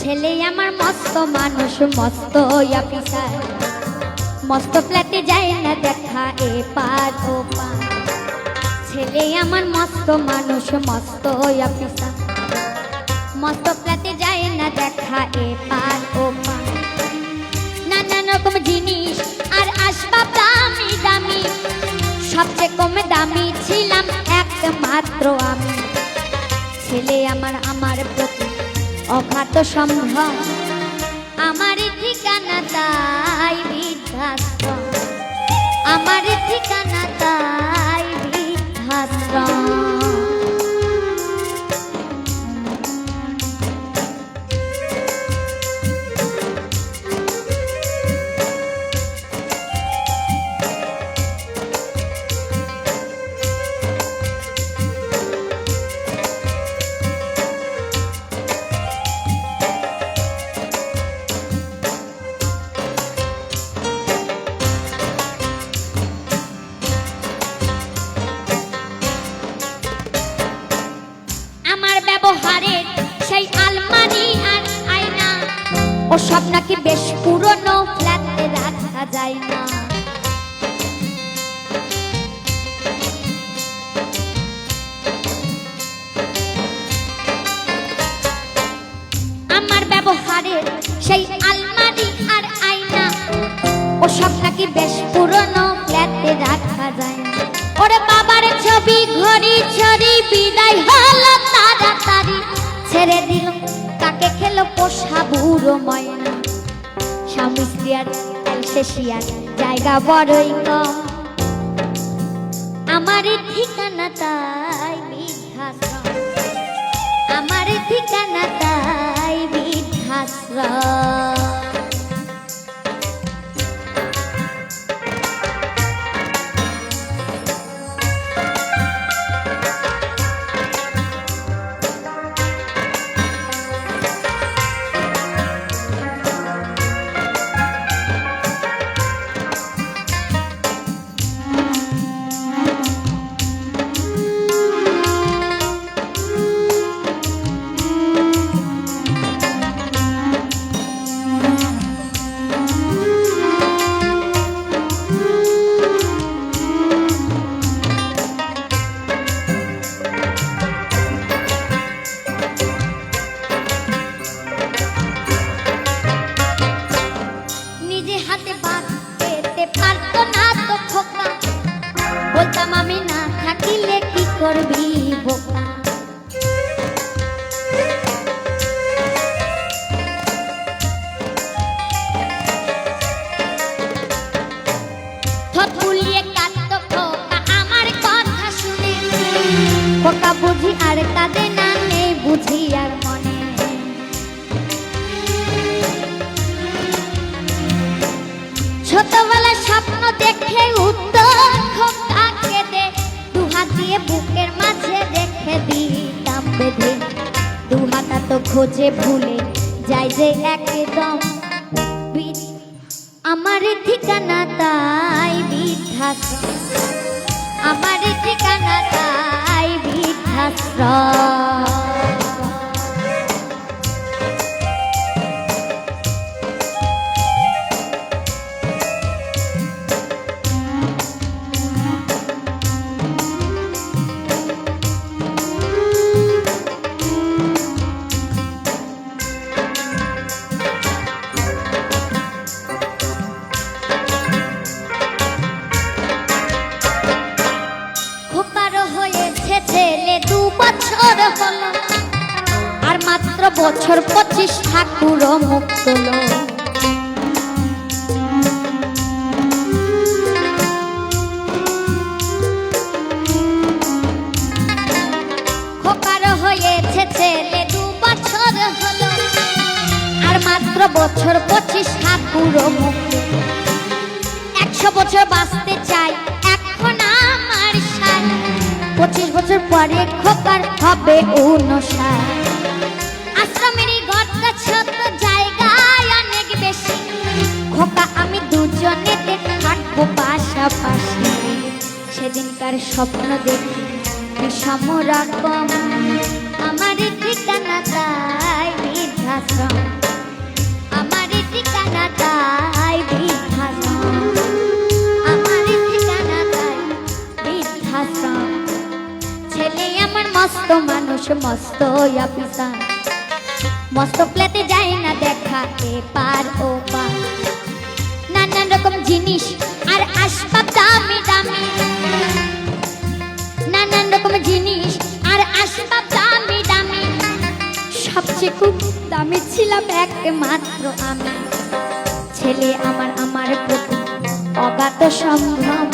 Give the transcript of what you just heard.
ছেলে আমার মস্ত মানুষ, মস্ত অফিসার, মস্ত ফ্ল্যাটে যায় না দেখা এ পার ও পার। ছেলে আমার মস্ত মানুষ, মস্ত অফিসার, মস্ত ফ্ল্যাটে যায় না দেখা এ পার ও পার। নানান রকম জিনিস আর আসবাব দামি দামি, সবচেয়ে কম দামি ছিলাম একমাত্র আমি। ছেলে আমার আমার প্রতি অঘাত সম্ভ্রম, আমার ঠিকানা তাই বৃদ্ধাশ্রম, আমার ঠিকানা তাই বৃদ্ধাশ্রম। ব্যবহারের সেই আলমারি আর আয়না ও সব নাকি বেশ পুরনো, ফ্ল্যাটে রাখা যায় না। আমার ব্যবহারের সেই আলমারি আর আয়না ও সব নাকি বেশ পুরনো, ফ্ল্যাটে রাখা যায় না। ওরে বাবার ছবি ঘড়ি ছড়ি বিদায় হলো তাড়াতাড়ি, ছেড়ে দিল কাকে খেলো পোষা বুড়ো ময়না। স্বামী স্ত্রী আর শেষিয়ার জায়গা বড়ই কম, আমার ঠিকানা তাই বৃদ্ধাশ্রম, আমার ঠিকানা তাই বৃদ্ধাশ্রম। বলতাম আমি না থাকিলে কি করবি বোকা, থতমুলিয়ে কাঁদতো খোকা আমার কথা শুনে। খোকা বুঝি আর তাদের না নেই বুঝি আর মনে, ছোটবেলা স্বপ্ন দেখে উত্তর খোকা কেঁদে, দুহাত দিয়ে বুকের মাঝে রেখে দিতাম বেঁধে। দুহাতা তো খোঁজে ভুলে যাই যে একদম, আমার ঠিকানা তাই বৃদ্ধাশ্রম, আমার ঠিকানা তাই বৃদ্ধাশ্রম। ছেলে 2 বছর হলো, আর মাত্র বছর 25 ঠাকুর মুখ তোলো। খোকার হয়েছে ছেলে 2 বছর হলো, আর মাত্র বছর 25 ঠাকুর মুখ তোলো। 100 বছর বাঁচতে চাই এখন আমার সাথ, 25 বছর পরে খোকার হবে 59। আশ্রমেরই ঘরটা ছোট, জায়গায় অনেক বেশি, খোকা আমি দুজনেতে থাকবো পাশাপাশি। সেদিনকার স্বপ্ন দেখি বিষম রকম, আমার ঠিকানা তাই বৃদ্ধাশ্রম। মস্ত অফিসার। মস্ত প্লেতে যায় না দেখা এপার ওপার। নানান রকম জিনিস আর আসবাব দামি দামি, নানান রকম জিনিস আর আসবাব দামি দামি। সবচেয়ে খুব দামি ছিলাম একমাত্র আমি। ছেলে আমার আমার প্রতি অগাধ সম্ভ্রম।